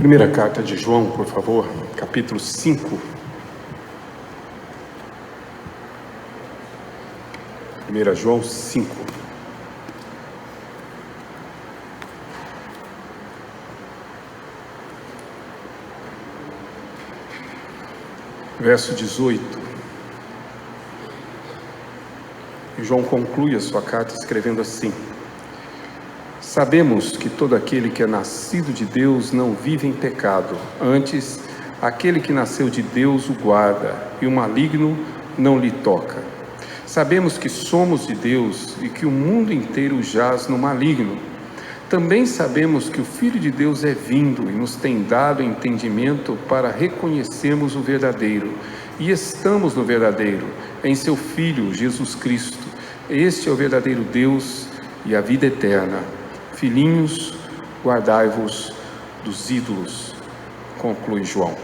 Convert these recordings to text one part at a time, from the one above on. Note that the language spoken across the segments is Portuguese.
Primeira carta de João, por favor, capítulo 5. Primeira João 5. Verso 18. E João conclui a sua carta escrevendo assim: Sabemos que todo aquele que é nascido de Deus não vive em pecado. Antes, aquele que nasceu de Deus o guarda, e o maligno não lhe toca. Sabemos que somos de Deus e que o mundo inteiro jaz no maligno. Também sabemos que o Filho de Deus é vindo e nos tem dado entendimento para reconhecermos o verdadeiro. E estamos no verdadeiro, em seu Filho, Jesus Cristo. Este é o verdadeiro Deus e a vida eterna. Filhinhos, guardai-vos dos ídolos, conclui João.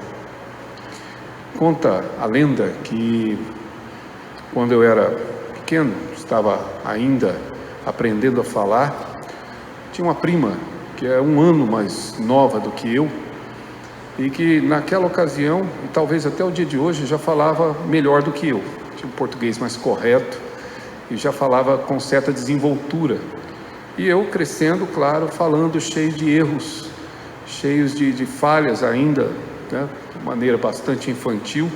Conta a lenda que quando eu era pequeno, estava ainda aprendendo a falar, tinha uma prima que é um ano mais nova do que eu e que naquela ocasião, e talvez até o dia de hoje, já falava melhor do que eu. Tinha um português mais correto e já falava com certa desenvoltura. E eu crescendo, claro, falando cheio de erros, cheios de falhas ainda, né, de maneira bastante infantil.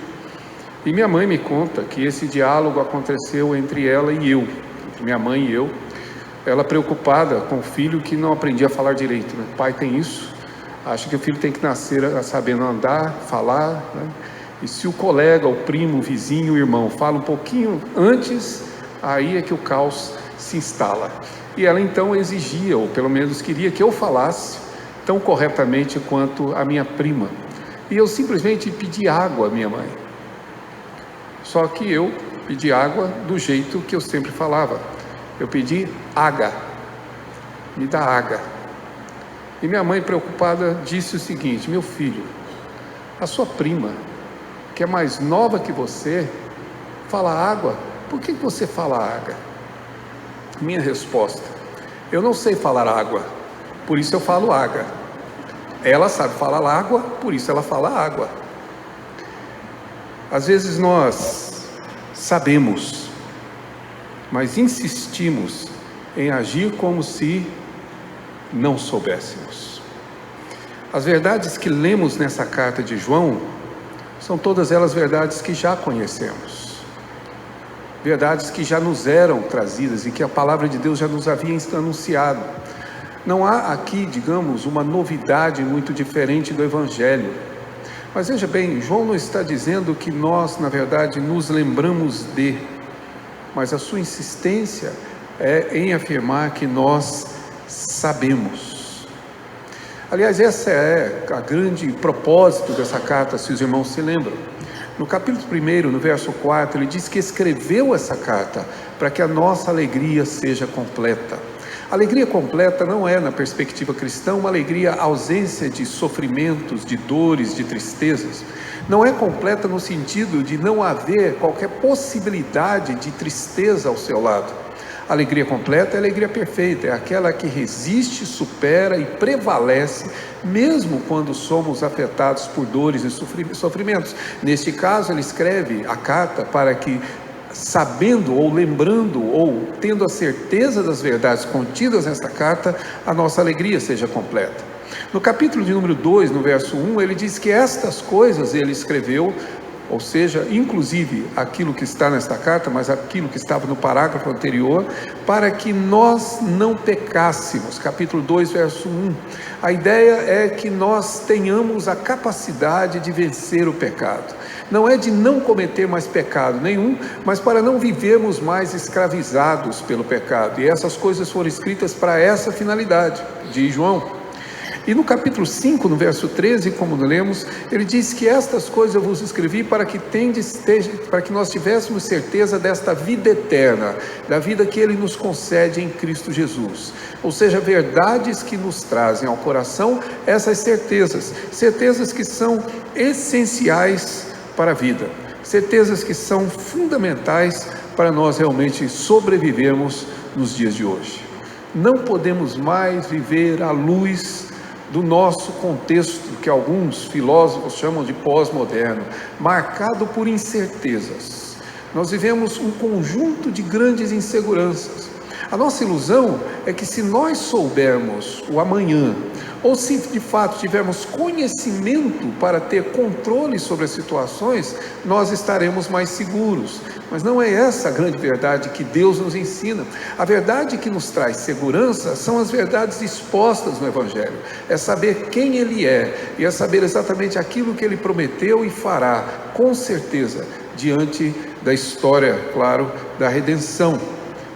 E minha mãe me conta que esse diálogo aconteceu entre ela e eu, entre minha mãe e eu. Ela preocupada com o filho que não aprendia a falar direito, né? Pai tem isso, acha que o filho tem que nascer sabendo andar, falar, né? E se o colega, o primo, o vizinho, o irmão fala um pouquinho antes, aí é que o caos se instala. E ela então exigia, ou pelo menos queria que eu falasse tão corretamente quanto a minha prima. E eu simplesmente pedi água à minha mãe. Só que eu pedi água do jeito que eu sempre falava. Eu pedi água, me dá água. E minha mãe, preocupada, disse o seguinte: meu filho, a sua prima, que é mais nova que você, fala água, por que você fala água? Minha resposta: eu não sei falar água, por isso eu falo água. Ela sabe falar água, por isso ela fala água. Às vezes nós sabemos, mas insistimos em agir como se não soubéssemos. As verdades que lemos nessa carta de João são todas elas verdades que já conhecemos. Verdades que já nos eram trazidas e que a palavra de Deus já nos havia anunciado. Não há aqui, digamos, uma novidade muito diferente do Evangelho. Mas veja bem, João não está dizendo que nós, na verdade, nos lembramos de, mas a sua insistência é em afirmar que nós sabemos. Aliás, essa é a grande propósito dessa carta, se os irmãos se lembram. No capítulo 1, no verso 4, ele diz que escreveu essa carta para que a nossa alegria seja completa. Alegria completa não é, na perspectiva cristã, uma alegria ausência de sofrimentos, de dores, de tristezas. Não é completa no sentido de não haver qualquer possibilidade de tristeza ao seu lado. A alegria completa é a alegria perfeita, é aquela que resiste, supera e prevalece, mesmo quando somos afetados por dores e sofrimentos. Neste caso, ele escreve a carta para que, sabendo ou lembrando ou tendo a certeza das verdades contidas nessa carta, a nossa alegria seja completa. No capítulo de número 2, no verso 1, ele diz que estas coisas ele escreveu, ou seja, inclusive aquilo que está nesta carta, mas aquilo que estava no parágrafo anterior, para que nós não pecássemos. Capítulo 2, verso 1. A ideia é que nós tenhamos a capacidade de vencer o pecado. Não é de não cometer mais pecado nenhum, mas para não vivermos mais escravizados pelo pecado. E essas coisas foram escritas para essa finalidade, diz João. E no capítulo 5, no verso 13, como lemos, ele diz que estas coisas eu vos escrevi para que nós tivéssemos certeza desta vida eterna, da vida que ele nos concede em Cristo Jesus. Ou seja, verdades que nos trazem ao coração essas certezas que são essenciais para a vida, certezas que são fundamentais para nós realmente sobrevivermos nos dias de hoje. Não podemos mais viver à luz do nosso contexto, que alguns filósofos chamam de pós-moderno, marcado por incertezas. Nós vivemos um conjunto de grandes inseguranças. A nossa ilusão é que se nós soubermos o amanhã, ou se de fato tivermos conhecimento para ter controle sobre as situações, nós estaremos mais seguros. Mas não é essa a grande verdade que Deus nos ensina. A verdade que nos traz segurança são as verdades expostas no Evangelho. É saber quem Ele é, e é saber exatamente aquilo que Ele prometeu e fará, com certeza, diante da história, claro, da redenção.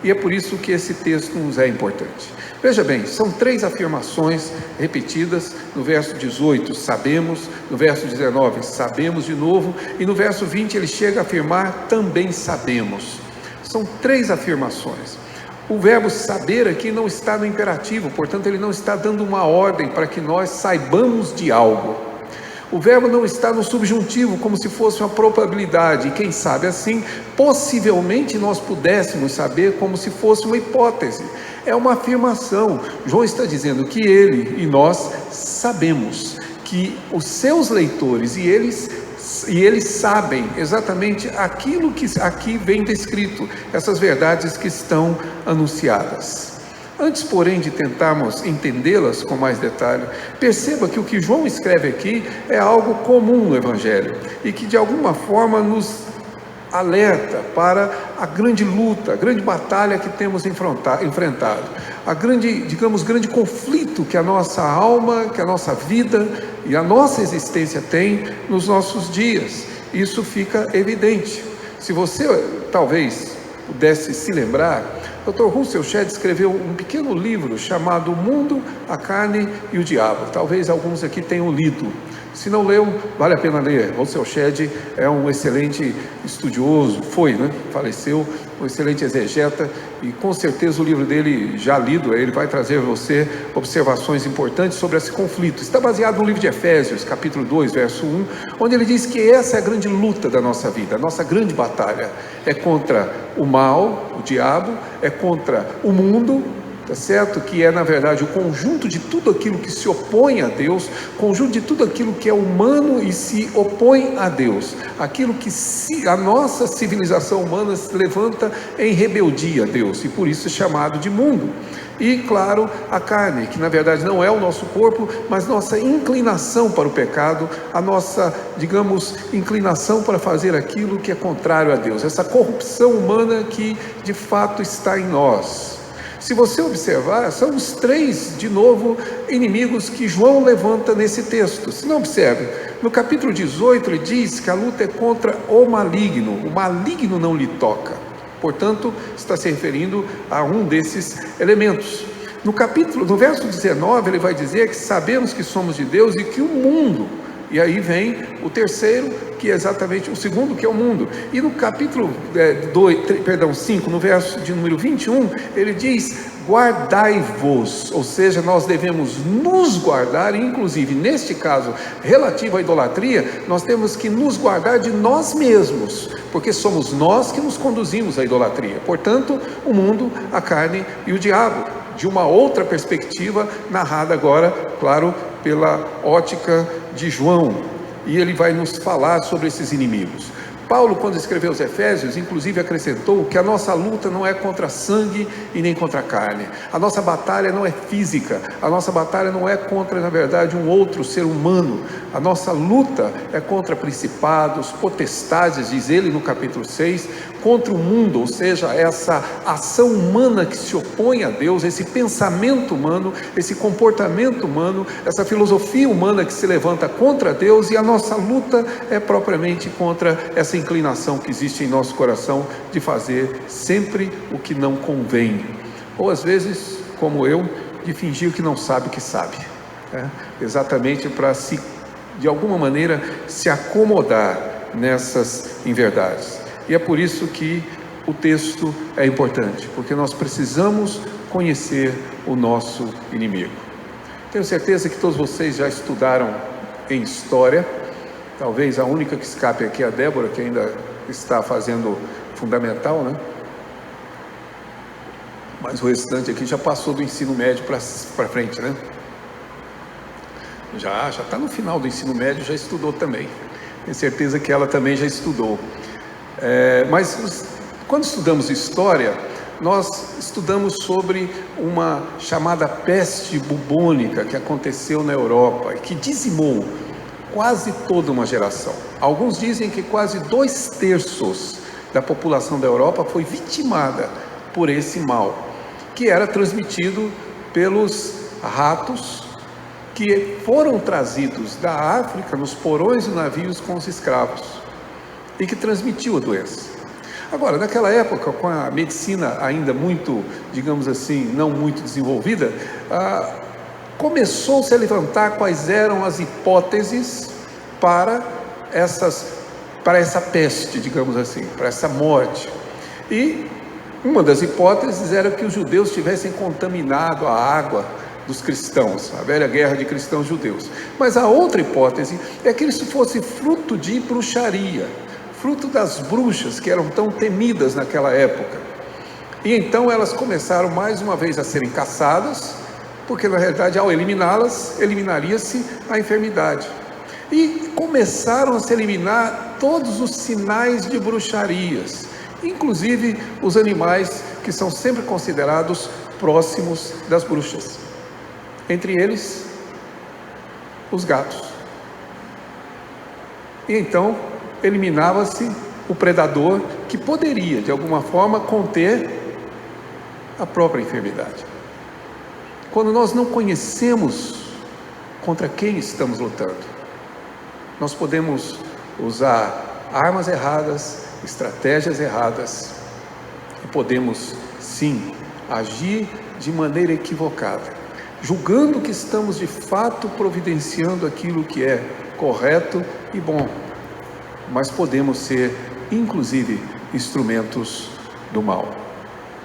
E é por isso que esse texto nos é importante. Veja bem, são 3 afirmações repetidas. No verso 18, sabemos. No verso 19, sabemos de novo. E no verso 20, ele chega a afirmar, também sabemos. São 3 afirmações. O verbo saber aqui não está no imperativo, portanto, ele não está dando uma ordem para que nós saibamos de algo. O verbo não está no subjuntivo, como se fosse uma probabilidade, e quem sabe assim, possivelmente nós pudéssemos saber como se fosse uma hipótese. É uma afirmação. João está dizendo que ele e nós sabemos, que os seus leitores e eles sabem exatamente aquilo que aqui vem descrito, essas verdades que estão anunciadas. Antes, porém, de tentarmos entendê-las com mais detalhe, perceba que o que João escreve aqui é algo comum no Evangelho e que de alguma forma nos alerta para a grande luta, a grande batalha que temos enfrentado, a grande conflito que a nossa alma, que a nossa vida e a nossa existência tem nos nossos dias. Isso fica evidente. Se você talvez pudesse se lembrar, Dr. Russell Shedd escreveu um pequeno livro chamado O Mundo, a Carne e o Diabo. Talvez alguns aqui tenham lido. Se não leu, vale a pena ler. Russell Shedd é um excelente estudioso, faleceu, um excelente exegeta, e com certeza o livro dele, já lido, ele vai trazer a você observações importantes sobre esse conflito. Está baseado no livro de Efésios, capítulo 2, verso 1, onde ele diz que essa é a grande luta da nossa vida, a nossa grande batalha. É contra o mal, o diabo, é contra o mundo, tá certo? Que é, na verdade, o conjunto de tudo aquilo que se opõe a Deus, conjunto de tudo aquilo que é humano e se opõe a Deus, aquilo que a nossa civilização humana se levanta em rebeldia a Deus, e por isso é chamado de mundo. E, claro, a carne, que na verdade não é o nosso corpo, mas nossa inclinação para o pecado, a nossa, inclinação para fazer aquilo que é contrário a Deus, essa corrupção humana que de fato está em nós. Se você observar, são os 3, de novo, inimigos que João levanta nesse texto. Se não observe, no capítulo 18 ele diz que a luta é contra o maligno não lhe toca. Portanto, está se referindo a um desses elementos. No verso 19 ele vai dizer que sabemos que somos de Deus e que o mundo, e aí vem o terceiro, que é exatamente o segundo, que é o mundo. E no capítulo 5, no verso de número 21, ele diz, guardai-vos, ou seja, nós devemos nos guardar, e inclusive neste caso, relativo à idolatria, nós temos que nos guardar de nós mesmos, porque somos nós que nos conduzimos à idolatria. Portanto, o mundo, a carne e o diabo, de uma outra perspectiva, narrada agora, claro, pela ótica de João. E ele vai nos falar sobre esses inimigos. Paulo, quando escreveu os Efésios, inclusive acrescentou que a nossa luta não é contra sangue e nem contra carne. A nossa batalha não é física, a nossa batalha não é contra, na verdade, um outro ser humano. A nossa luta é contra principados, potestades, diz ele no capítulo 6, contra o mundo, ou seja, essa ação humana que se opõe a Deus, esse pensamento humano, esse comportamento humano, essa filosofia humana que se levanta contra Deus, e a nossa luta é propriamente contra essa inclinação que existe em nosso coração de fazer sempre o que não convém, ou às vezes, como eu, de fingir que não sabe que sabe, exatamente para de alguma maneira, se acomodar nessas inverdades. E é por isso que o texto é importante, porque nós precisamos conhecer o nosso inimigo. Tenho certeza que todos vocês já estudaram em história. Talvez a única que escape aqui é a Débora, que ainda está fazendo fundamental, né? Mas o restante aqui já passou do ensino médio para frente, né? Já está no final do ensino médio, já estudou também. Tenho certeza que ela também já estudou. Mas quando estudamos história, nós estudamos sobre uma chamada peste bubônica que aconteceu na Europa e que dizimou quase toda uma geração. Alguns dizem que quase 2/3 da população da Europa foi vitimada por esse mal, que era transmitido pelos ratos que foram trazidos da África nos porões dos navios com os escravos e que transmitiu a doença. Agora, naquela época, com a medicina ainda muito, digamos assim, não muito desenvolvida, começou-se a levantar quais eram as hipóteses para essa peste, digamos assim, para essa morte. E uma das hipóteses era que os judeus tivessem contaminado a água dos cristãos, a velha guerra de cristãos-judeus. Mas a outra hipótese é que isso fosse fruto de bruxaria, fruto das bruxas que eram tão temidas naquela época. E então elas começaram mais uma vez a serem caçadas, porque na realidade ao eliminá-las, eliminaria-se a enfermidade. E começaram a se eliminar todos os sinais de bruxarias, inclusive os animais que são sempre considerados próximos das bruxas. Entre eles, os gatos. E então eliminava-se o predador que poderia, de alguma forma, conter a própria enfermidade. Quando nós não conhecemos contra quem estamos lutando, nós podemos usar armas erradas, estratégias erradas, e podemos, sim, agir de maneira equivocada, julgando que estamos de fato providenciando aquilo que é correto e bom, mas podemos ser, inclusive, instrumentos do mal.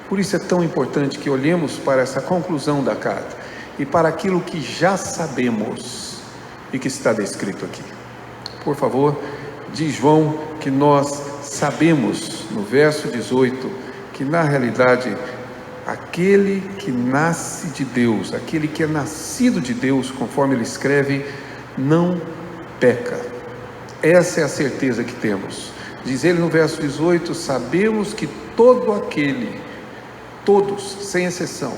Por isso é tão importante que olhemos para essa conclusão da carta e para aquilo que já sabemos e que está descrito aqui. Por favor, diz João que nós sabemos, no verso 18, que na realidade aquele que nasce de Deus, aquele que é nascido de Deus, conforme ele escreve, não peca. Essa é a certeza que temos. Diz ele no verso 18, sabemos que todos, sem exceção,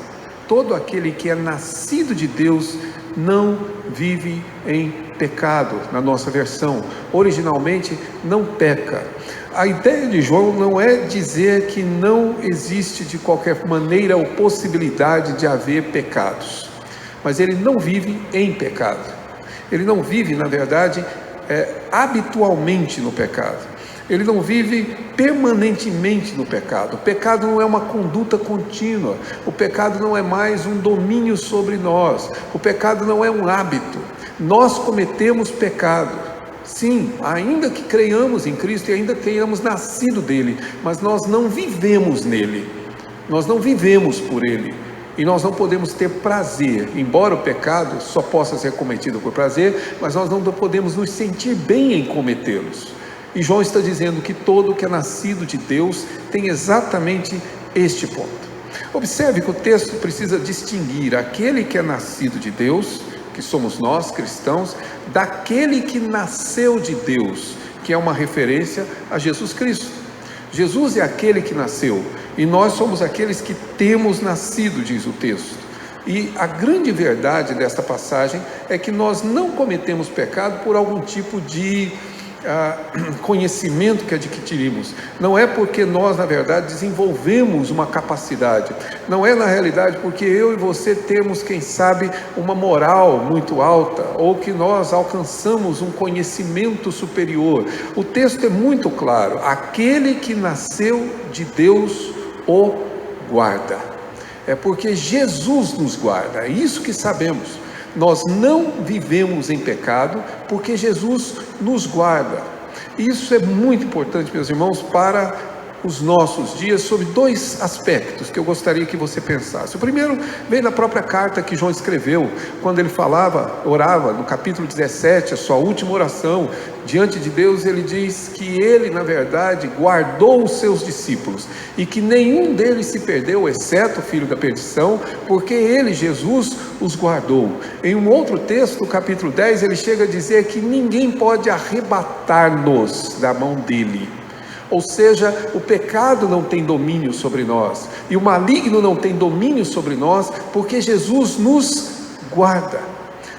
todo aquele que é nascido de Deus não vive em pecado, na nossa versão. Originalmente, não peca. A ideia de João não é dizer que não existe de qualquer maneira ou possibilidade de haver pecados, mas ele não vive em pecado. Ele não vive, na verdade, habitualmente no pecado. Ele não vive permanentemente no pecado. O pecado não é uma conduta contínua. O pecado não é mais um domínio sobre nós. O pecado não é um hábito. Nós cometemos pecado. Sim, ainda que creiamos em Cristo e ainda tenhamos nascido dele, mas nós não vivemos nele. Nós não vivemos por ele. E nós não podemos ter prazer, embora o pecado só possa ser cometido por prazer, mas nós não podemos nos sentir bem em cometê-los. E João está dizendo que todo que é nascido de Deus tem exatamente este ponto. Observe que o texto precisa distinguir aquele que é nascido de Deus, que somos nós, cristãos, daquele que nasceu de Deus, que é uma referência a Jesus Cristo. Jesus é aquele que nasceu, e nós somos aqueles que temos nascido, diz o texto. E a grande verdade desta passagem é que nós não cometemos pecado por algum tipo de conhecimento que adquirimos. Não é porque nós, na verdade, desenvolvemos uma capacidade. Não é, na realidade, porque eu e você temos, quem sabe, uma moral muito alta, ou que nós alcançamos um conhecimento superior. O texto é muito claro: aquele que nasceu de Deus o guarda. É porque Jesus nos guarda, é isso que sabemos. Nós não vivemos em pecado porque Jesus nos guarda. Isso é muito importante, meus irmãos, para os nossos dias sobre dois aspectos que eu gostaria que você pensasse. O primeiro vem da própria carta que João escreveu, quando ele orava no capítulo 17, a sua última oração diante de Deus. Ele diz que ele, na verdade, guardou os seus discípulos e que nenhum deles se perdeu, exceto o filho da perdição, porque ele, Jesus, os guardou. Em um outro texto, no capítulo 10, ele chega a dizer que ninguém pode arrebatar-nos da mão dele. Ou seja, o pecado não tem domínio sobre nós, e o maligno não tem domínio sobre nós, porque Jesus nos guarda.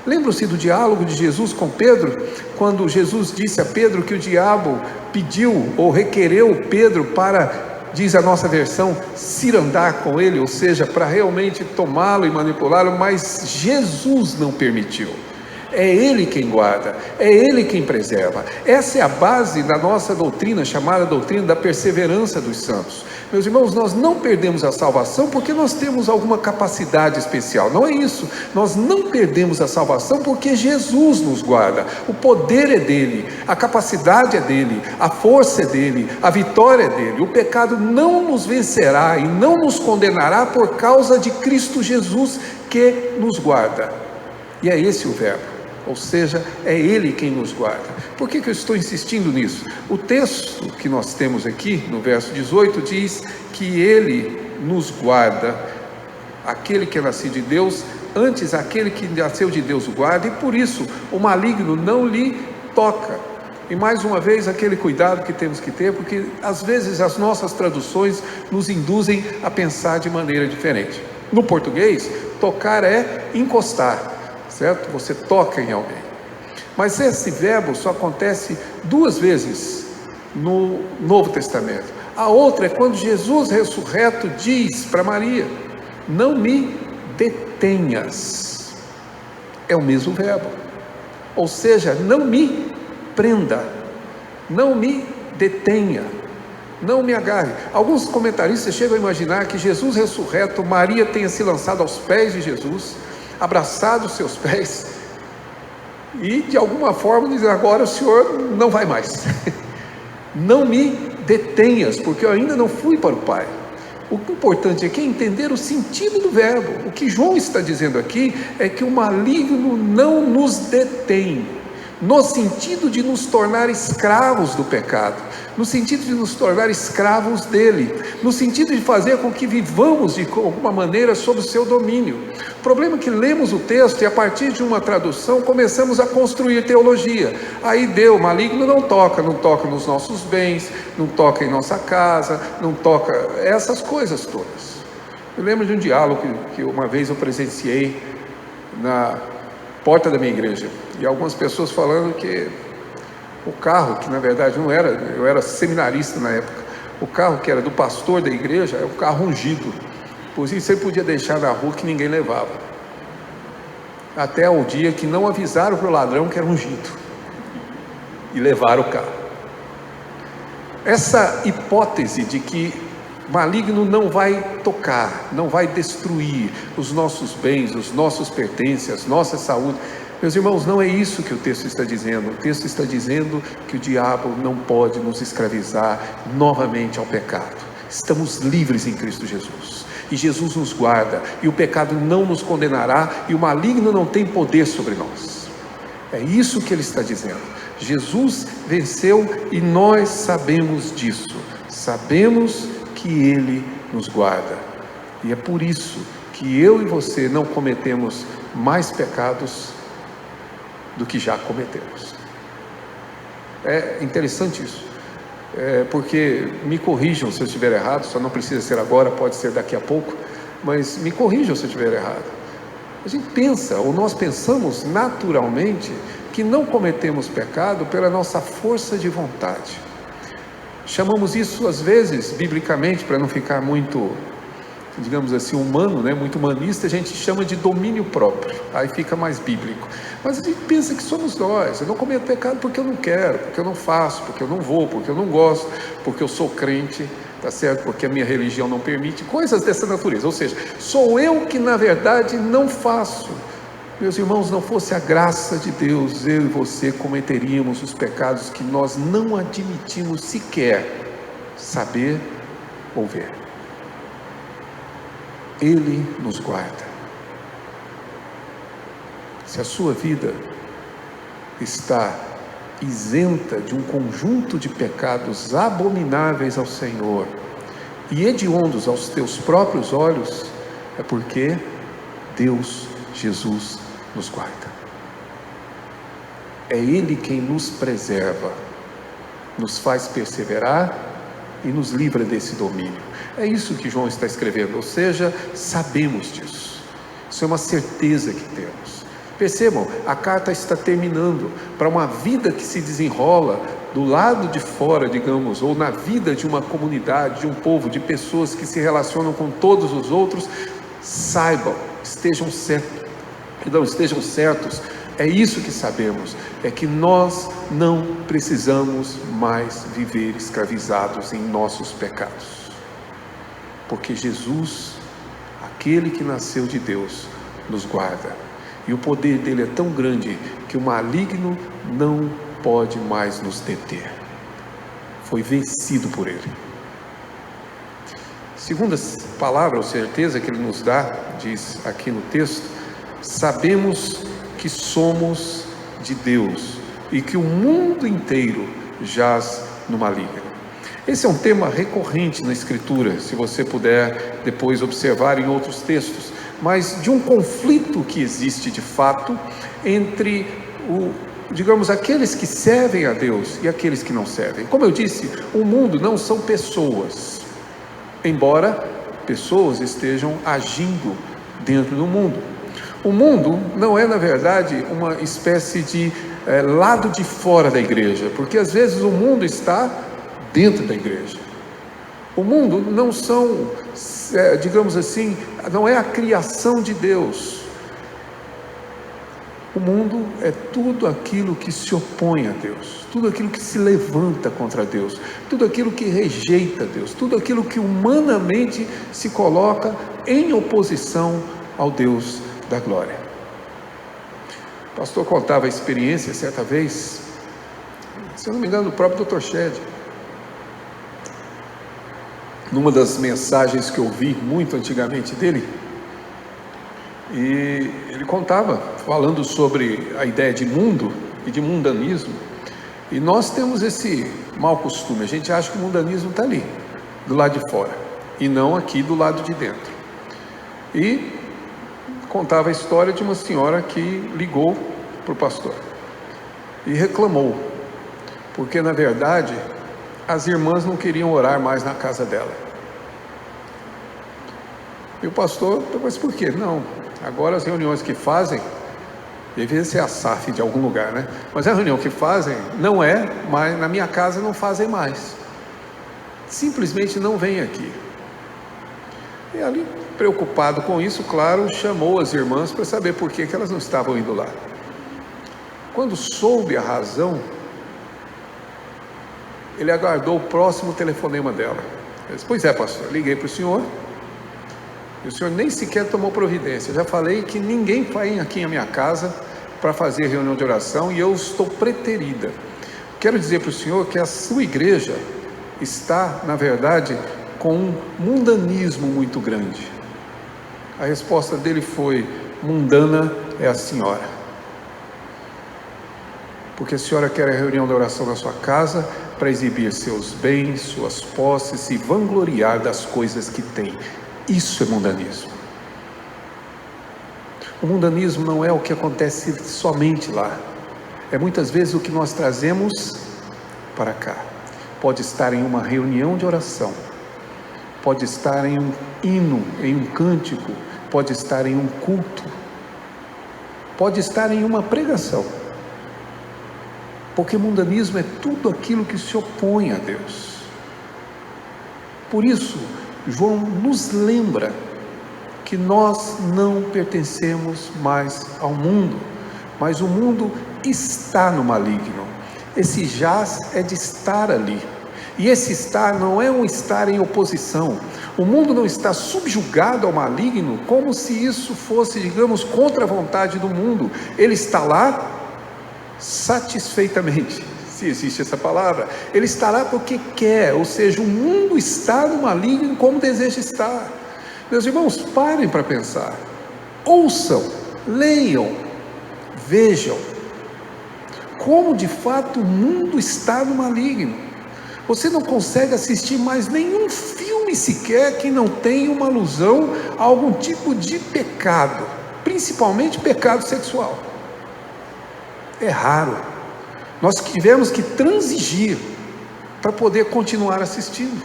Lembram-se do diálogo de Jesus com Pedro, quando Jesus disse a Pedro que o diabo pediu ou requereu Pedro para, diz a nossa versão, cirandar com ele, ou seja, para realmente tomá-lo e manipulá-lo, mas Jesus não permitiu. É Ele quem guarda, é Ele quem preserva. Essa é a base da nossa doutrina, chamada doutrina da perseverança dos santos. Meus irmãos, nós não perdemos a salvação porque nós temos alguma capacidade especial. Não é isso. Nós não perdemos a salvação porque Jesus nos guarda. O poder é dele, a capacidade é dele, a força é dele, a vitória é dele. O pecado não nos vencerá e não nos condenará por causa de Cristo Jesus que nos guarda. E é esse o verbo. Ou seja, é Ele quem nos guarda. Por que eu estou insistindo nisso? O texto que nós temos aqui, no verso 18, diz que Ele nos guarda, aquele que é nascido de Deus, antes aquele que nasceu de Deus o guarda, e por isso o maligno não lhe toca. E mais uma vez, aquele cuidado que temos que ter, porque às vezes as nossas traduções nos induzem a pensar de maneira diferente. No português, tocar é encostar. Certo? Você toca em alguém. Mas esse verbo só acontece duas vezes no Novo Testamento. A outra é quando Jesus ressurreto diz para Maria: não me detenhas. É o mesmo verbo. Ou seja, não me prenda, não me detenha, não me agarre. Alguns comentaristas chegam a imaginar que Jesus ressurreto, Maria tenha se lançado aos pés de Jesus, abraçado os seus pés e de alguma forma dizer: agora o Senhor não vai mais. Não me detenhas, porque eu ainda não fui para o Pai. O importante aqui é entender o sentido do verbo. O que João está dizendo aqui é que o maligno não nos detém, no sentido de nos tornar escravos do pecado, no sentido de nos tornar escravos dele, no sentido de fazer com que vivamos de alguma maneira sob o seu domínio. O problema é que lemos o texto e a partir de uma tradução começamos a construir teologia. Aí o maligno não toca nos nossos bens, não toca em nossa casa, não toca essas coisas todas. Eu lembro de um diálogo que uma vez eu presenciei na porta da minha igreja, e algumas pessoas falando que o carro, que na verdade não era, eu era seminarista na época, o carro que era do pastor da igreja é um carro ungido, por isso você podia deixar na rua que ninguém levava, até o dia que não avisaram para o ladrão que era ungido, e levaram o carro. Essa hipótese de que maligno não vai tocar, não vai destruir os nossos bens, os nossos pertences, nossa saúde. Meus irmãos, não é isso que o texto está dizendo. O texto está dizendo que o diabo não pode nos escravizar novamente ao pecado. Estamos livres em Cristo Jesus. E Jesus nos guarda. E o pecado não nos condenará. E o maligno não tem poder sobre nós. É isso que ele está dizendo. Jesus venceu e nós sabemos disso. Sabemos que Ele nos guarda, e é por isso que eu e você não cometemos mais pecados do que já cometemos. É interessante isso, porque me corrijam se eu estiver errado, só não precisa ser agora, pode ser daqui a pouco, mas me corrijam se eu estiver errado. A gente pensa, ou nós pensamos naturalmente, que não cometemos pecado pela nossa força de vontade. Chamamos isso às vezes, biblicamente, para não ficar muito, digamos assim, humano, né? Muito humanista, a gente chama de domínio próprio, aí fica mais bíblico. Mas a gente pensa que somos nós. Eu não cometo pecado porque eu não quero, porque eu não faço, porque eu não vou, porque eu não gosto, porque eu sou crente, tá certo? Porque a minha religião não permite, coisas dessa natureza. Ou seja, sou eu que na verdade não faço. Meus irmãos, não fosse a graça de Deus, eu e você cometeríamos os pecados que nós não admitimos sequer saber ou ver. Ele nos guarda. Se a sua vida está isenta de um conjunto de pecados abomináveis ao Senhor e hediondos aos teus próprios olhos, é porque Deus, Jesus, nos guarda. É Ele quem nos preserva, nos faz perseverar e nos livra desse domínio. É isso que João está escrevendo, ou seja, sabemos disso. Isso é uma certeza que temos. Percebam, a carta está terminando para uma vida que se desenrola do lado de fora, digamos, ou na vida de uma comunidade, de um povo, de pessoas que se relacionam com todos os outros. Saibam, estejam certos, é isso que sabemos, é que nós não precisamos mais viver escravizados em nossos pecados, porque Jesus, aquele que nasceu de Deus, nos guarda, e o poder dele é tão grande que o maligno não pode mais nos deter, foi vencido por ele. Segunda palavra ou certeza que ele nos dá, diz aqui no texto, sabemos que somos de Deus e que o mundo inteiro jaz no maligno. Esse é um tema recorrente na Escritura, se você puder depois observar em outros textos, mas de um conflito que existe de fato entre aqueles que servem a Deus e aqueles que não servem. Como eu disse, o mundo não são pessoas, embora pessoas estejam agindo dentro do mundo. O mundo não é, na verdade, uma espécie de lado de fora da igreja, porque às vezes o mundo está dentro da igreja. O mundo não são, digamos assim, não é a criação de Deus. O mundo é tudo aquilo que se opõe a Deus, tudo aquilo que se levanta contra Deus, tudo aquilo que rejeita Deus, tudo aquilo que humanamente se coloca em oposição ao Deus da glória. O pastor contava a experiência certa vez, se eu não me engano, do próprio Dr. Shedd, numa das mensagens que eu vi muito antigamente dele, e ele contava, falando sobre a ideia de mundo e de mundanismo, e nós temos esse mau costume, a gente acha que o mundanismo está ali, do lado de fora, e não aqui do lado de dentro. E contava a história de uma senhora que ligou para o pastor e reclamou, porque na verdade as irmãs não queriam orar mais na casa dela. E o pastor, mas por quê? Não, agora as reuniões que fazem, devia ser a SAF de algum lugar, né? Mas a reunião que fazem não é, mas na minha casa não fazem mais. Simplesmente não vem aqui. E ali, preocupado com isso, claro, chamou as irmãs para saber por que elas não estavam indo lá. Quando soube a razão, ele aguardou o próximo telefonema dela. Ele disse, pois é, pastor, liguei para o senhor, e o senhor nem sequer tomou providência. Eu já falei que ninguém vai aqui à minha casa para fazer reunião de oração, e eu estou preterida. Quero dizer para o senhor que a sua igreja está, na verdade, com um mundanismo muito grande. A resposta dele foi, mundana é a senhora. Porque a senhora quer a reunião de oração na sua casa para exibir seus bens, suas posses, se vangloriar das coisas que tem. Isso é mundanismo. O mundanismo não é o que acontece somente lá. É muitas vezes o que nós trazemos para cá. Pode estar em uma reunião de oração, pode estar em um hino, em um cântico, pode estar em um culto, pode estar em uma pregação. Porque mundanismo é tudo aquilo que se opõe a Deus. Por isso, João nos lembra que nós não pertencemos mais ao mundo, mas o mundo está no maligno. Esse jaz é de estar ali. E esse estar não é um estar em oposição. O mundo não está subjugado ao maligno como se isso fosse, digamos, contra a vontade do mundo. Ele está lá satisfeitamente, se existe essa palavra. Ele estará porque quer, ou seja, o mundo está no maligno como deseja estar. Meus irmãos, parem para pensar, ouçam, leiam, vejam como de fato o mundo está no maligno. Você não consegue assistir mais nenhum filme sequer que não tenha uma alusão a algum tipo de pecado, principalmente pecado sexual. É raro. Nós tivemos que transigir para poder continuar assistindo.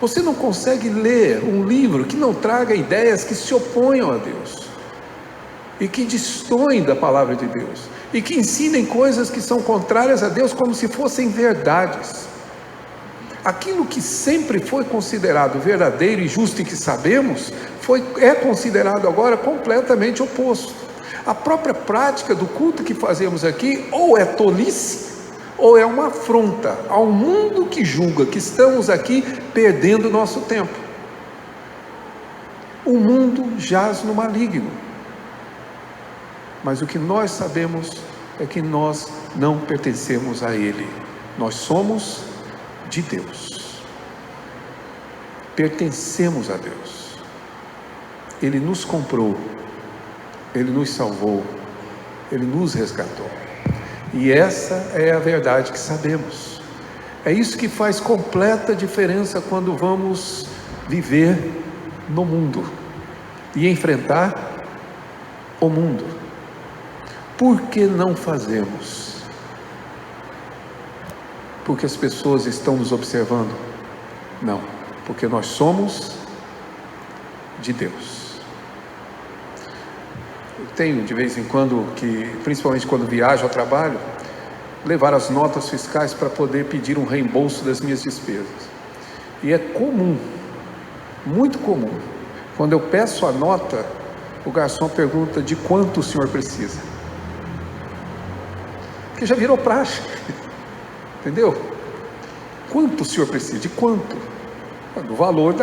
Você não consegue ler um livro que não traga ideias que se oponham a Deus e que destoem da palavra de Deus e que ensinem coisas que são contrárias a Deus como se fossem verdades. Aquilo que sempre foi considerado verdadeiro e justo e que sabemos, é considerado agora completamente oposto. A própria prática do culto que fazemos aqui ou é tolice, ou é uma afronta ao mundo que julga que estamos aqui perdendo nosso tempo. O mundo jaz no maligno, mas o que nós sabemos é que nós não pertencemos a ele, nós somos de Deus, pertencemos a Deus. Ele nos comprou, Ele nos salvou, Ele nos resgatou. E essa é a verdade que sabemos. É isso que faz completa diferença quando vamos viver no mundo e enfrentar o mundo. Por que não fazemos? Porque as pessoas estão nos observando? Não, porque nós somos de Deus. Eu tenho de vez em quando, principalmente quando viajo ao trabalho, levar as notas fiscais para poder pedir um reembolso das minhas despesas. E é comum, muito comum, quando eu peço a nota, o garçom pergunta de quanto o senhor precisa. Porque já virou praxe, entendeu? Quanto o senhor precisa? De quanto? Do valor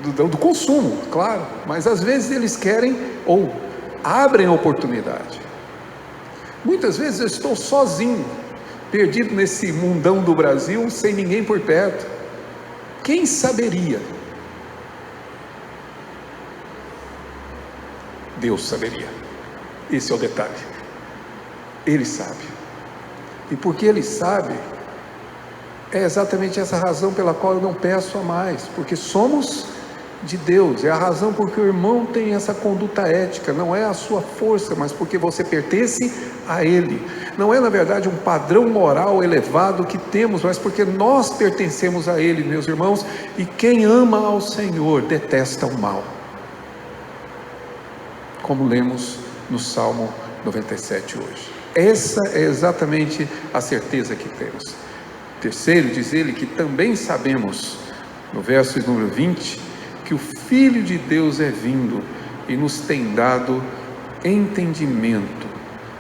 do consumo, claro, mas às vezes eles querem ou abrem a oportunidade. Muitas vezes eu estou sozinho, perdido nesse mundão do Brasil, sem ninguém por perto. Quem saberia? Deus saberia. Esse é o detalhe. Ele sabe. E porque Ele sabe, é exatamente essa razão pela qual eu não peço a mais, porque somos de Deus. É a razão porque o irmão tem essa conduta ética, não é a sua força, mas porque você pertence a Ele. Não é na verdade um padrão moral elevado que temos, mas porque nós pertencemos a Ele, meus irmãos. E quem ama ao Senhor detesta o mal, como lemos no Salmo 97 hoje. Essa é exatamente a certeza que temos. Terceiro, diz ele que também sabemos, no verso número 20, que o Filho de Deus é vindo e nos tem dado entendimento.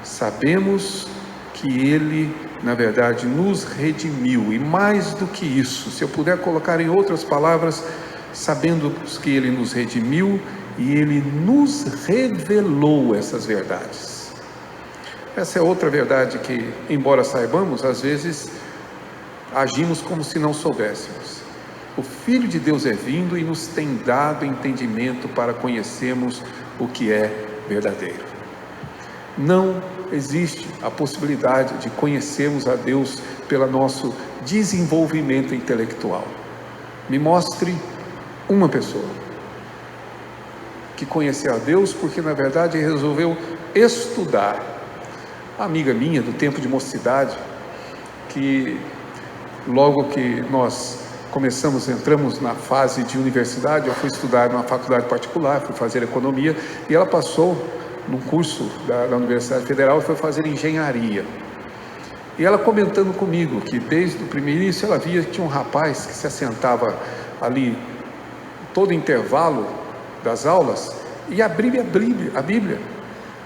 Sabemos que Ele, na verdade, nos redimiu, e mais do que isso, se eu puder colocar em outras palavras, sabendo que Ele nos redimiu e Ele nos revelou essas verdades. Essa é outra verdade que, embora saibamos, às vezes agimos como se não soubéssemos. O Filho de Deus é vindo e nos tem dado entendimento para conhecermos o que é verdadeiro. Não existe a possibilidade de conhecermos a Deus pelo nosso desenvolvimento intelectual. Me mostre uma pessoa que conheceu a Deus porque na verdade resolveu estudar. Uma amiga minha do tempo de mocidade, que logo que nós entramos na fase de universidade, eu fui estudar numa faculdade particular, fui fazer economia, e ela passou num curso da Universidade Federal e foi fazer engenharia. E ela comentando comigo que desde o primeiro início ela via que tinha um rapaz que se assentava ali todo intervalo das aulas e abria a Bíblia.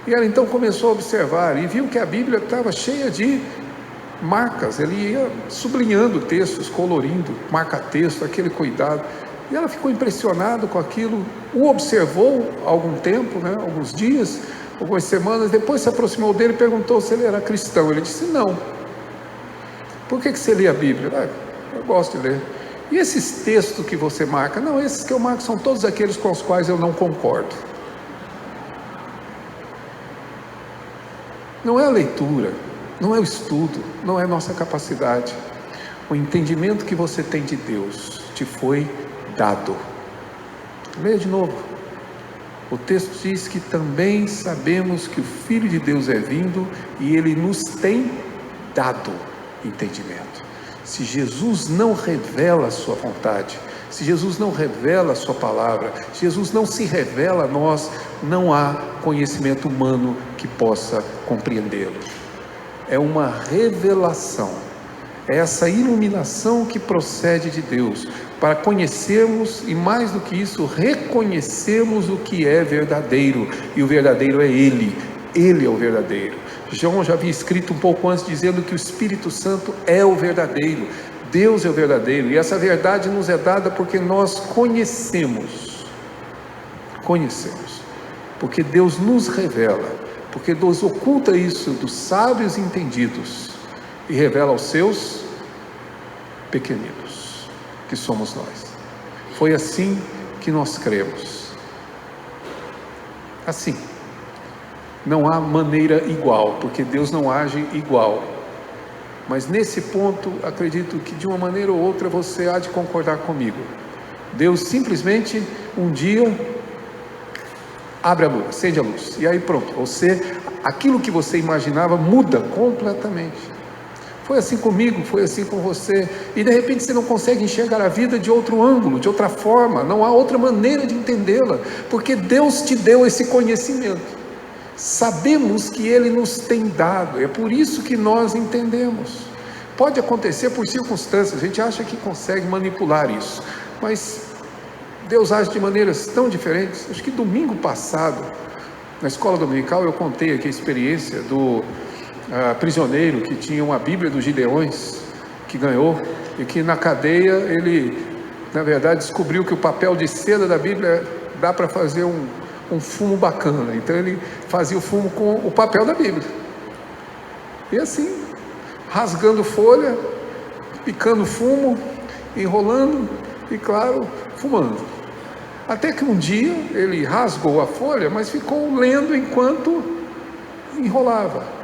E ela então começou a observar e viu que a Bíblia estava cheia de marcas. Ele ia sublinhando textos, colorindo, marca-texto, aquele cuidado. E ela ficou impressionada com aquilo, o observou há algum tempo, alguns dias, algumas semanas, depois se aproximou dele e perguntou se ele era cristão. Ele disse: não. Por que você lê a Bíblia? Eu gosto de ler. E esses textos que você marca? Não, esses que eu marco são todos aqueles com os quais eu não concordo. Não é a leitura, não é o estudo, não é a nossa capacidade. O entendimento que você tem de Deus te foi dado. Leia de novo. O texto diz que também sabemos que o Filho de Deus é vindo e Ele nos tem dado entendimento. Se Jesus não revela a sua vontade, se Jesus não revela a sua palavra, se Jesus não se revela a nós, não há conhecimento humano que possa compreendê-lo. É uma revelação, é essa iluminação que procede de Deus, para conhecermos e, mais do que isso, reconhecermos o que é verdadeiro, e o verdadeiro é Ele é o verdadeiro. João já havia escrito um pouco antes, dizendo que o Espírito Santo é o verdadeiro, Deus é o verdadeiro, e essa verdade nos é dada porque nós conhecemos, porque Deus nos revela, porque Deus oculta isso dos sábios entendidos, e revela aos seus pequeninos, que somos nós. Foi assim que nós cremos, assim. Não há maneira igual, porque Deus não age igual. Mas nesse ponto, acredito que de uma maneira ou outra você há de concordar comigo. Deus simplesmente um dia abre a luz, acende a luz, e aí pronto, aquilo que você imaginava muda completamente. Foi assim comigo, foi assim com você, e de repente você não consegue enxergar a vida de outro ângulo, de outra forma, não há outra maneira de entendê-la, porque Deus te deu esse conhecimento. Sabemos que Ele nos tem dado, é por isso que nós entendemos. Pode acontecer por circunstâncias, a gente acha que consegue manipular isso, mas Deus age de maneiras tão diferentes. Acho que domingo passado, na escola dominical, eu contei aqui a experiência do prisioneiro que tinha uma Bíblia dos Gideões, que ganhou, e que na cadeia ele, na verdade, descobriu que o papel de seda da Bíblia dá para fazer um fumo bacana. Então ele fazia o fumo com o papel da Bíblia, e assim, rasgando folha, picando fumo, enrolando e, claro, fumando. Até que um dia ele rasgou a folha, mas ficou lendo enquanto enrolava.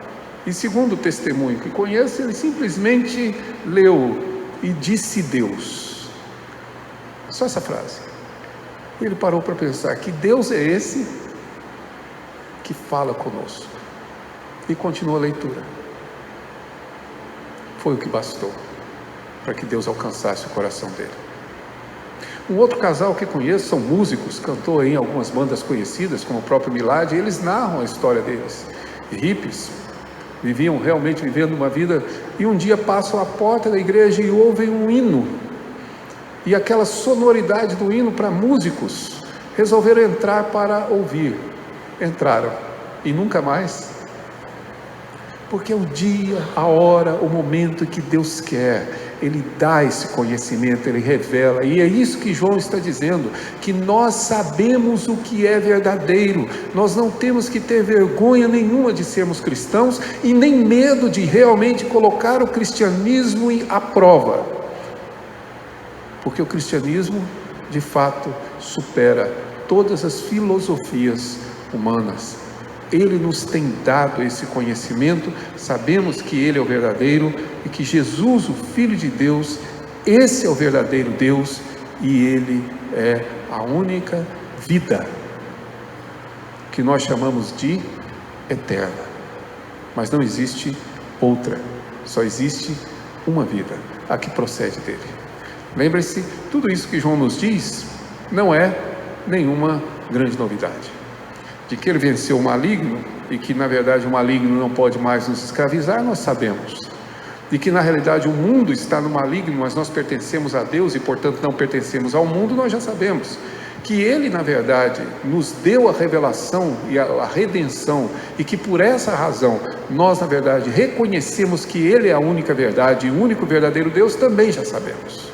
E segundo o testemunho que conheço, ele simplesmente leu e disse Deus. Só essa frase. Ele parou para pensar que Deus é esse que fala conosco, e continuou a leitura. Foi o que bastou para que Deus alcançasse o coração dele. Um outro casal que conheço, são músicos, cantou em algumas bandas conhecidas, como o próprio Milad, e eles narram a história deles. Hippies, viviam realmente vivendo uma vida, e um dia passam à porta da igreja e ouvem um hino, e aquela sonoridade do hino para músicos, resolveram entrar para ouvir. Entraram e nunca mais, porque é o dia, a hora, o momento que Deus quer, Ele dá esse conhecimento, Ele revela, e é isso que João está dizendo, que nós sabemos o que é verdadeiro, nós não temos que ter vergonha nenhuma de sermos cristãos, e nem medo de realmente colocar o cristianismo à prova, porque o cristianismo, de fato, supera todas as filosofias humanas. Ele nos tem dado esse conhecimento, sabemos que Ele é o verdadeiro, e que Jesus, o Filho de Deus, esse é o verdadeiro Deus, e Ele é a única vida, que nós chamamos de eterna, mas não existe outra, só existe uma vida, a que procede dele. Lembre-se, tudo isso que João nos diz, não é nenhuma grande novidade. De que ele venceu o maligno, e que na verdade o maligno não pode mais nos escravizar, nós sabemos. De que na realidade o mundo está no maligno, mas nós pertencemos a Deus e portanto não pertencemos ao mundo, nós já sabemos. Que Ele na verdade nos deu a revelação e a redenção, e que por essa razão nós na verdade reconhecemos que Ele é a única verdade e o único verdadeiro Deus, também já sabemos.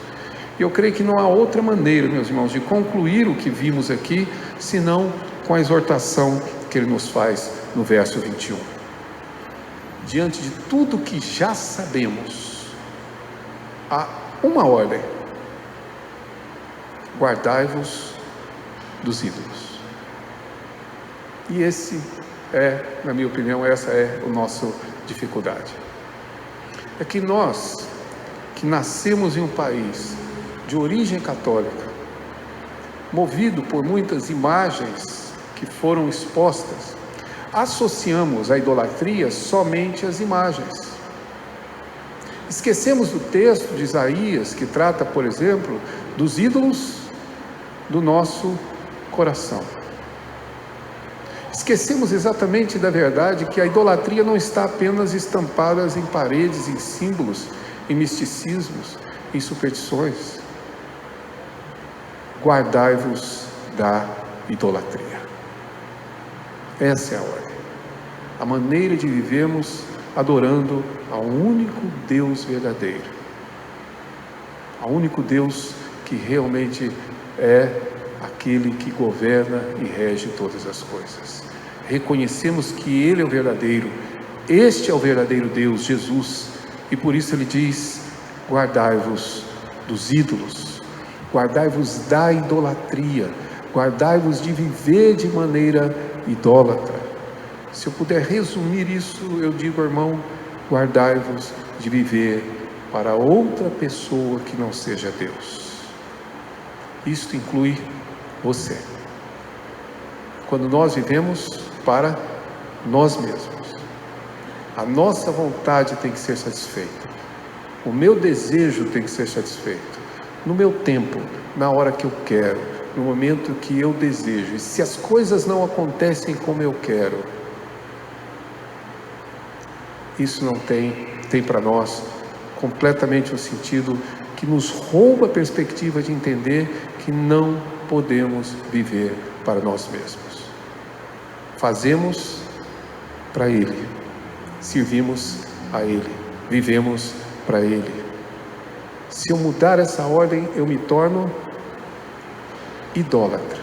E eu creio que não há outra maneira, meus irmãos, de concluir o que vimos aqui, senão com a exortação que Ele nos faz no verso 21. Diante de tudo que já sabemos, há uma ordem: guardai-vos dos ídolos. E na minha opinião, essa é a nossa dificuldade. É que nós, que nascemos em um país de origem católica, movido por muitas imagens que foram expostas, associamos a idolatria somente às imagens. Esquecemos do texto de Isaías, que trata, por exemplo, dos ídolos do nosso coração. Esquecemos exatamente da verdade que a idolatria não está apenas estampada em paredes, em símbolos, em misticismos, em superstições. Guardai-vos da idolatria. Essa é a ordem. A maneira de vivermos adorando ao único Deus verdadeiro. Ao único Deus que realmente é aquele que governa e rege todas as coisas. Reconhecemos que Ele é o verdadeiro, este é o verdadeiro Deus, Jesus, e por isso Ele diz: guardai-vos dos ídolos, guardai-vos da idolatria, guardai-vos de viver de maneira idólatra. Se eu puder resumir isso, eu digo, irmão, guardai-vos de viver para outra pessoa que não seja Deus. Isto inclui você. Quando nós vivemos para nós mesmos, a nossa vontade tem que ser satisfeita, o meu desejo tem que ser satisfeito, no meu tempo, na hora que eu quero, no momento que eu desejo. E se as coisas não acontecem como eu quero, isso não tem para nós completamente o sentido que nos rouba a perspectiva de entender que não podemos viver para nós mesmos. Fazemos para Ele, servimos a Ele, vivemos para Ele. Se eu mudar essa ordem, eu me torno idólatra.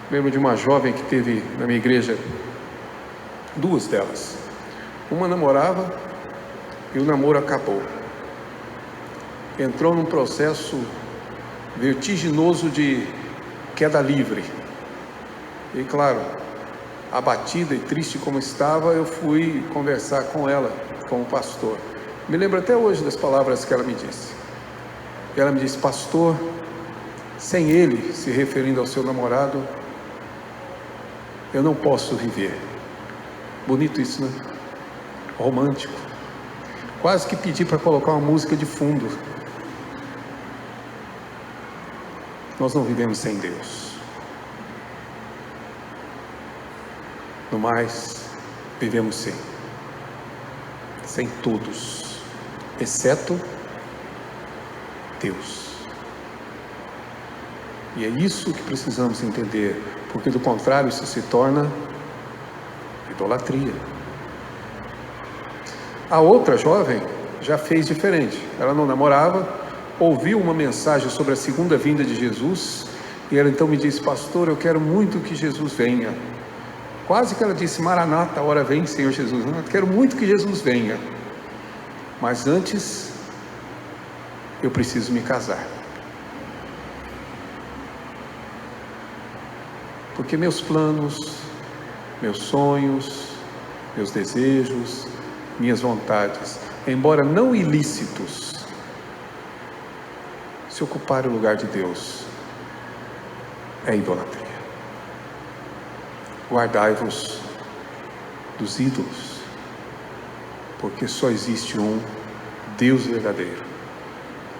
Lembro de uma jovem que teve na minha igreja, duas delas. Uma namorava e o namoro acabou. Entrou num processo vertiginoso de queda livre. E claro, abatida e triste como estava, eu fui conversar com ela, como pastor. Me lembro até hoje das palavras que ela me disse. E ela me disse: pastor, sem ele, se referindo ao seu namorado, eu não posso viver. Bonito isso, né? Romântico. Quase que pedi para colocar uma música de fundo. Nós não vivemos sem Deus. No mais, vivemos sem todos, exceto Deus. E é isso que precisamos entender, porque do contrário isso se torna idolatria. A outra jovem já fez diferente. Ela não namorava, ouviu uma mensagem sobre a segunda vinda de Jesus, e ela então me disse: pastor, eu quero muito que Jesus venha. Quase que ela disse: Maranata, a hora vem, Senhor Jesus. Não, eu quero muito que Jesus venha, mas antes eu preciso me casar, porque meus planos, meus sonhos, meus desejos, minhas vontades, embora não ilícitos, se ocupar o lugar de Deus é idolatria. Guardai-vos dos ídolos, porque só existe um Deus verdadeiro,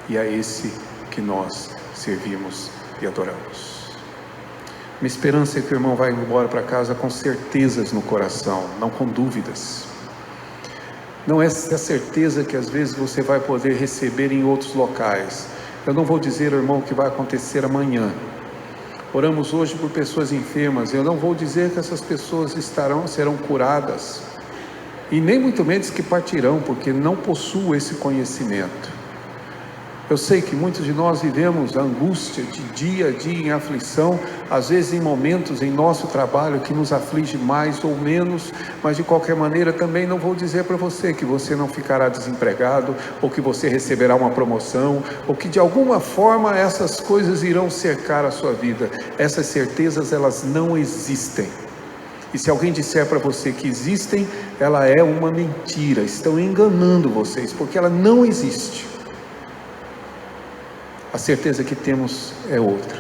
e é esse que nós servimos e adoramos. Minha esperança é que o irmão vai embora para casa com certezas no coração, não com dúvidas. Não é essa certeza que às vezes você vai poder receber em outros locais. Eu não vou dizer, irmão, o que vai acontecer amanhã. Oramos hoje por pessoas enfermas. Eu não vou dizer que essas pessoas serão curadas, e nem muito menos que partirão, porque não possuo esse conhecimento. Eu sei que muitos de nós vivemos a angústia de dia a dia em aflição, às vezes em momentos em nosso trabalho que nos aflige mais ou menos, mas de qualquer maneira também não vou dizer para você que você não ficará desempregado, ou que você receberá uma promoção, ou que de alguma forma essas coisas irão cercar a sua vida. Essas certezas, elas não existem. E se alguém disser para você que existem, ela é uma mentira, estão enganando vocês, porque ela não existe. A certeza que temos é outra.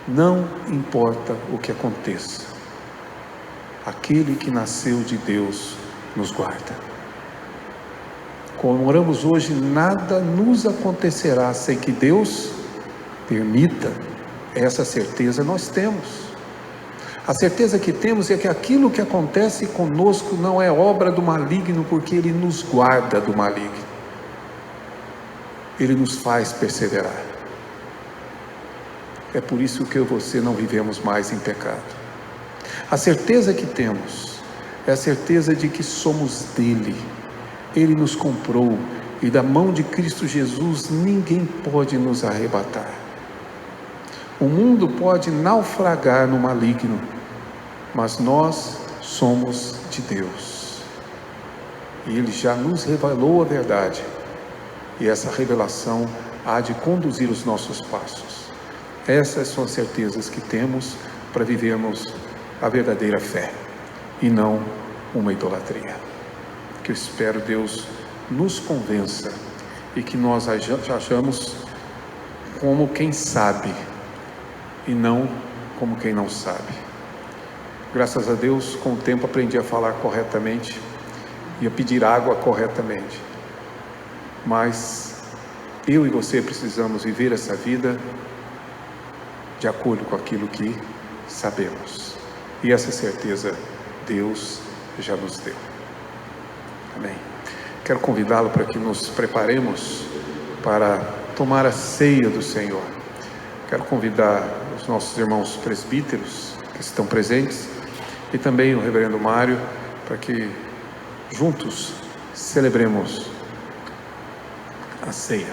Não importa o que aconteça, aquele que nasceu de Deus nos guarda. Como oramos hoje, nada nos acontecerá sem que Deus permita. Essa certeza nós temos. A certeza que temos é que aquilo que acontece conosco não é obra do maligno, porque Ele nos guarda do maligno. Ele nos faz perseverar. É por isso que eu e você não vivemos mais em pecado. A certeza que temos é a certeza de que somos dele. Ele nos comprou e da mão de Cristo Jesus ninguém pode nos arrebatar. O mundo pode naufragar no maligno, mas nós somos de Deus. E Ele já nos revelou a verdade. E essa revelação há de conduzir os nossos passos. Essas são as certezas que temos para vivermos a verdadeira fé e não uma idolatria. Que eu espero Deus nos convença e que nós achamos como quem sabe e não como quem não sabe. Graças a Deus, com o tempo aprendi a falar corretamente e a pedir água corretamente. Mas eu e você precisamos viver essa vida de acordo com aquilo que sabemos. E essa certeza Deus já nos deu. Amém. Quero convidá-lo para que nos preparemos para tomar a ceia do Senhor. Quero convidar os nossos irmãos presbíteros que estão presentes e também o reverendo Mário para que juntos celebremos a ceia.